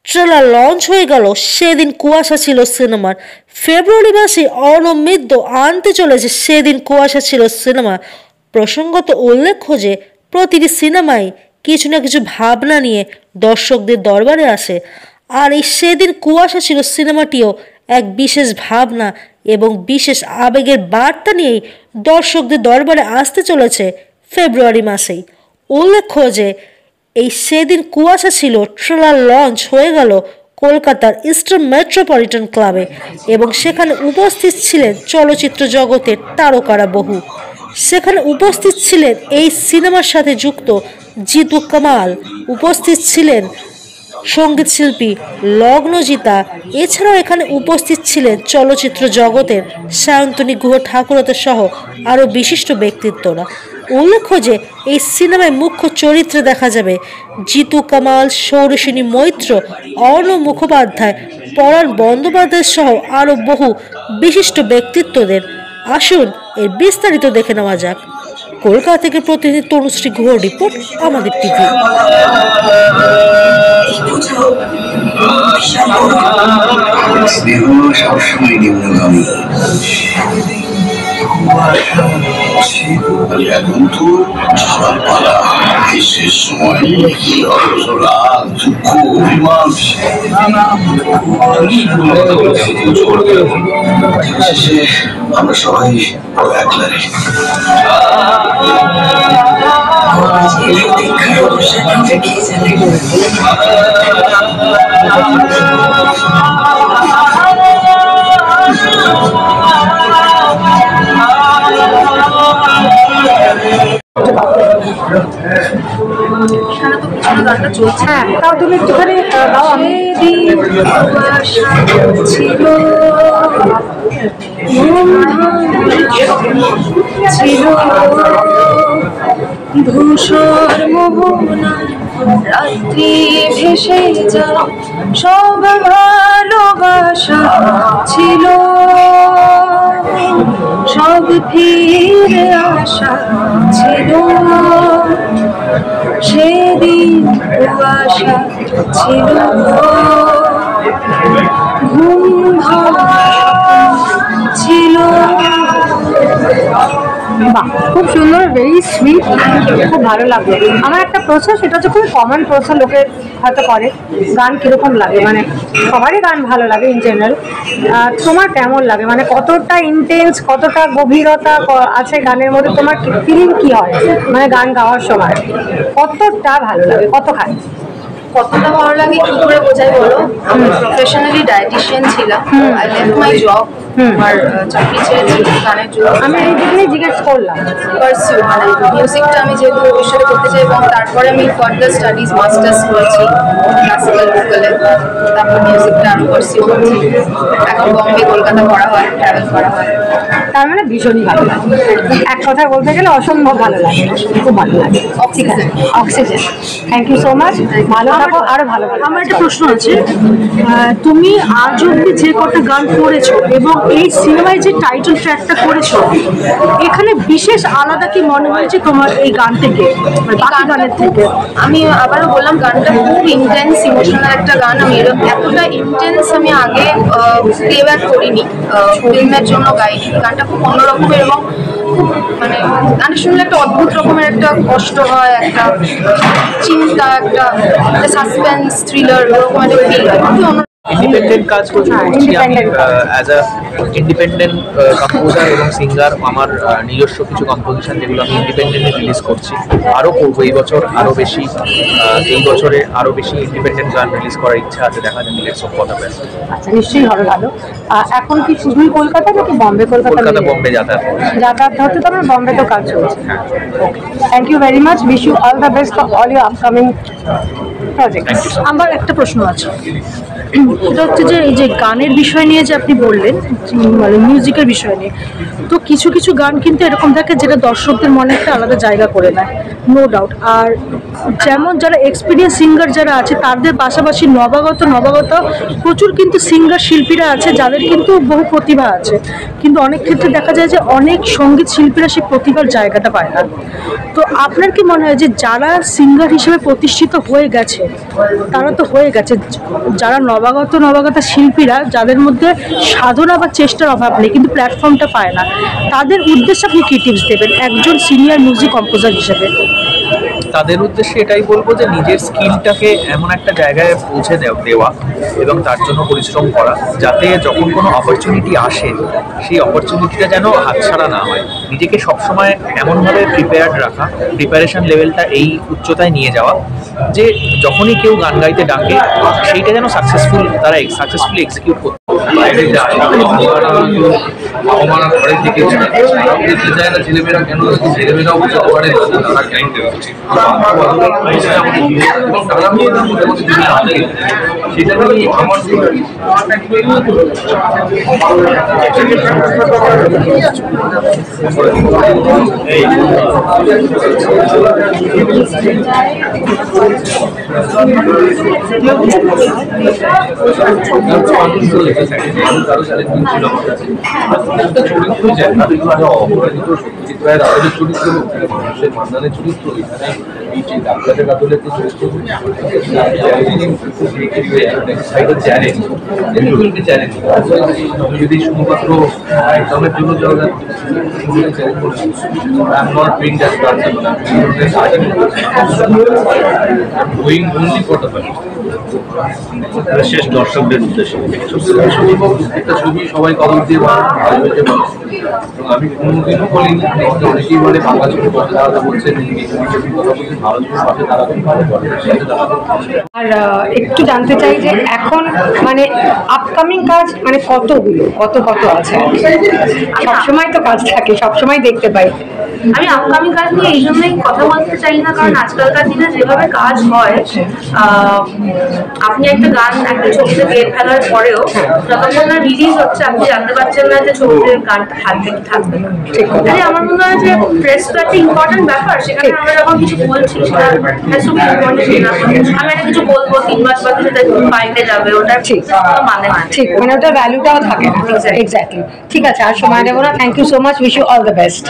Trailer launch হয়ে গেল, সেদিন কুয়াশা ছিল সিনেমার। ফেব্রুয়ারি মাসে অর্ণব মিত্র আনতে চলেছে সেদিন কুয়াশা ছিল সিনেমা। প্রসঙ্গত উল্লেখ্য যে প্রতিটি সিনেমায় কিছু না কিছু ভাবনা নিয়ে দর্শকদের দরবারে আসে, আর এই সেদিন কুয়াশা ছিল সিনেমাটিও এক বিশেষ ভাবনা এবং বিশেষ আবেগের বার্তা নিয়েই দর্শকদের দরবারে আসতে চলেছে ফেব্রুয়ারি মাসেই। উল্লেখ্য যে এই সেদিন কুয়াশা ছিল ট্রেলার লঞ্চ হয়ে গেল কলকাতার ইস্টার্ন মেট্রোপলিটন ক্লাবে এবং সেখানে উপস্থিত ছিলেন চলচ্চিত্র জগতের তারকারা বহু। সেখানে উপস্থিত ছিলেন এই সিনেমার সাথে যুক্ত জিতু কামাল, উপস্থিত ছিলেন সঙ্গীত শিল্পী লগ্নজিতা, এছাড়াও এখানে উপস্থিত ছিলেন চলচ্চিত্র জগতের সায়ন্তনী গুহ ঠাকুরতা সহ আরও বিশিষ্ট ব্যক্তিত্বরা। উল্লেখ্য যে এই সিনেমায় মুখ্য চরিত্রে দেখা যাবে জিতু কামাল, সৌরসিনী মৈত্র, অর্ণব মুখোপাধ্যায়, পরাণ বন্দ্যোপাধ্যায় সহ আরও বহু বিশিষ্ট ব্যক্তিত্বদের। আসুন এর বিস্তারিত দেখে নেওয়া যাক। কলকাতা থেকে প্রতিনিধি তনুশ্রী গুহ রিপোর্ট, আমাদের টিভি। সবসময় নিম্নগামী, এখন তো সবার পালা। শেষ সময় অভিমান আমরা সবাই একলা রে। গানটা চলছে, হ্যাঁ তাও তুমি একটুখানি দাও। আমি ছিল ছিল ধূসর মোহনা রাত্রি ভেসে যা, সব ভালোবাসা ছিল, সব ফিরে আসা ছিল, সেদিন কুয়াশা ছিল, ঘুম ছিল। বাহ, খুব সুন্দর, ভেরি সুইট, খুব ভালো লাগলো। আমার একটা প্রশ্ন, সেটা হচ্ছে খুবই কমন প্রশ্ন, লোকে হয়তো করে, গান কিরকম লাগে, মানে সবারই গান ভালো লাগে ইন জেনারেল, তোমার কেমন লাগে, মানে কতটা ইন্টেন্স, কতটা গভীরতা আছে গানের মধ্যে, তোমার ফিলিং কি হয় মানে গান গাওয়ার সময়, কতটা ভালো লাগে, কতখানি? কতটা ভালো লাগে কি করে বোঝাই বলো? আমি প্রফেশনালি ডায়েটিশিয়ান ছিলাম, আই লেফট মাই জব, আমার চাকরি ছেড়েছি গানের জন্য। আমি এই দিকেই জিজ্ঞেস করলাম, পারসিউ মানে মিউজিকটা আমি যেহেতু ভবিষ্যতে করতে চাই, এবং তারপরে আমি ফার্দার স্টাডিজ মাস্টার্স করেছি ক্লাসিক্যাল ভোকালে, তারপর মিউজিকটা আরও পারসিউ করছি। এখন বম্বে কলকাতা করা হয়, ট্রাভেল করা হয়। তার মানে ভীষণই ভালো লাগে, এক কথায় বলতে গেলে অসম্ভব ভালো লাগে, খুব ভালো লাগে। Oxygen, oxygen. Thank you so much, ভালো থাকো, আরো ভালো। আমার একটা প্রশ্ন আছে, তুমি আজ অব্দি যে কটা গান করেছো এবং এই সিনেমায় যে টাইটেল ট্র্যাকটা করেছো, এখানে বিশেষ আলাদা কি মনে হয়েছে তোমার এই গান থেকে, বাকি গানের থেকে? আমি আবারও বললাম, গানটা খুব ইন্টেন্স ইমোশনাল একটা গান। আমি এতটা ইন্টেন্স আমি আগে প্লেব্যাক করিনি, ফিল্মের জন্য গাইনি। গানটা খুব অন্যরকমের এবং খুব মানে গানটা শুনলে একটা অদ্ভুত রকমের একটা কষ্ট হয়, একটা চিন্তা, একটা সাসপেন্স থ্রিলার, ওরকম একটা ফিল হয়। খুবই ইন্ডিপেন্ডেন্ট কাজ করছি আমি অ্যাজ আ ইন্ডিপেন্ডেন্ট কম্পোজার এবং সিঙ্গার। আমার নিজস্ব কিছু কম্পোজিশন যেগুলো আমি ইন্ডিপেন্ডেন্টলি রিলিজ করছি, আরও করবো এই বছর, আরও বেশি, এই বছরে আরও বেশি ইন্ডিপেন্ডেন্ট গান রিলিজ করার ইচ্ছা আছে। দেখা যাবে লেটস অফ কথা বেস্ট। আচ্ছা, নিশ্চয়ই হবে ভালো। এখন কি শুধুই কলকাতা নাকি বম্বে? কলকাতা বম্বে যাতায়াত হচ্ছে, তোমার বম্বে তো কাজ চলছে। Okay, thank you very much, wish you all the best for all your upcoming project. আমার একটা প্রশ্ন আছে, সেটা হচ্ছে যে এই যে গানের বিষয় নিয়ে যে আপনি বললেন, মানে মিউজিকের বিষয় নিয়ে, তো কিছু কিছু গান কিন্তু এরকম থাকে যেটা দর্শকদের মনে একটা আলাদা জায়গা করে নেয়, নো ডাউট। আর যেমন যারা এক্সপিরিয়েন্স সিঙ্গার যারা আছে তাদের পাশাপাশি নবাগত প্রচুর কিন্তু সিঙ্গার শিল্পীরা আছে যাদের কিন্তু বহু প্রতিভা আছে, কিন্তু অনেক ক্ষেত্রে দেখা যায় যে অনেক সঙ্গীত শিল্পীরা সেই প্রতিভার জায়গাটা পায় না। তো আপনার কি মনে হয় যে যারা সিঙ্গার হিসেবে প্রতিষ্ঠিত হয়ে গেছে তারা তো হয়ে গেছে, যারা নবাগত শিল্পীরা যাদের মধ্যে সাধনা বা চেষ্টার অভাব নেই কিন্তু প্ল্যাটফর্মটা পায় না, তাদের উদ্দেশ্যে আপনি কি টিপস দেবেন একজন সিনিয়র মিউজিক কম্পোজার হিসেবে? তাদের উদ্দেশ্যে এটাই বলবো যে নিজের স্কিলটাকে এমন একটা জায়গায় পৌঁছে দেওয়া এবং তার জন্য পরিশ্রম করা, যাতে যখন কোনো অপরচুনিটি আসে সেই অপরচুনিটিটা যেন হাতছাড়া না হয়। নিজেকে সবসময় এমনভাবে প্রিপেয়ার্ড রাখা, প্রিপারেশন লেভেলটা এই উচ্চতায় নিয়ে যাওয়া যে যখনই কেউ গান গাইতে ডাকে সেইটা যেন সাকসেসফুলি এক্সিকিউট করতে। ঘরের দিকে ছেলেমেয়েরা কেন ছেলেমেয়েরাও বুঝতে পারে তারা টাইম দেওয়া উচিত। সেটা নিয়ে আমার মানুষের মান্দানের চরিত্র এখানে এই যে ডাক্তারের আদলেতে চরিত্র চ্যালেঞ্জ আমি যদি শুধুমাত্র এক্সামের জন্য চ্যালেঞ্জ করছি, I am not doing that going only for the fight. শেষ দর্শকদের উদ্দেশ্যে একটা ছবি সবাই কদম দিয়ে ভালোবেসে বলে, আমি কোনোদিনও বলিনি, অনেকেই বলে বাংলা ছবি কথা তারা বলছেন কথা বলছেন ভালো ছবি পাশে তারা ভালো বলে। আর একটু জানতে চাই যে এখন মানে আপকামিং কাজ মানে কত আছে? সবসময় তো কাজ থাকে, সবসময় দেখতে পাই। আমি আপকামিং কাজ নিয়ে এই জন্যই কথা বলতে চাই না, কারণ আজকালকার দিনে যেভাবে কাজ হয়, আপনি একটা গান একটা ছবিতে গেট ফেলার পরেও যতক্ষণ না রিলিজ হচ্ছে আপনি জানতে পারছেন না যে ছবিতে গানটা থাকবে কি থাকবে না। তাই আমার মনে হয় যে প্রেস তো একটা ইম্পর্টেন্ট ব্যাপার, সেখানে আমরা যখন কিছু বলছি সেটা আমি একটা কিছু বলবো 3 মাস বাদে সেটা পাল্টে যাবে, ওটা ঠিক মানে না, ঠিক মানে ওটা ভ্যালুটাও থাকে না। এক্স্যাক্টলি। ঠিক আছে, আর সময় দেবো না। Thank you so much, wish you all the best.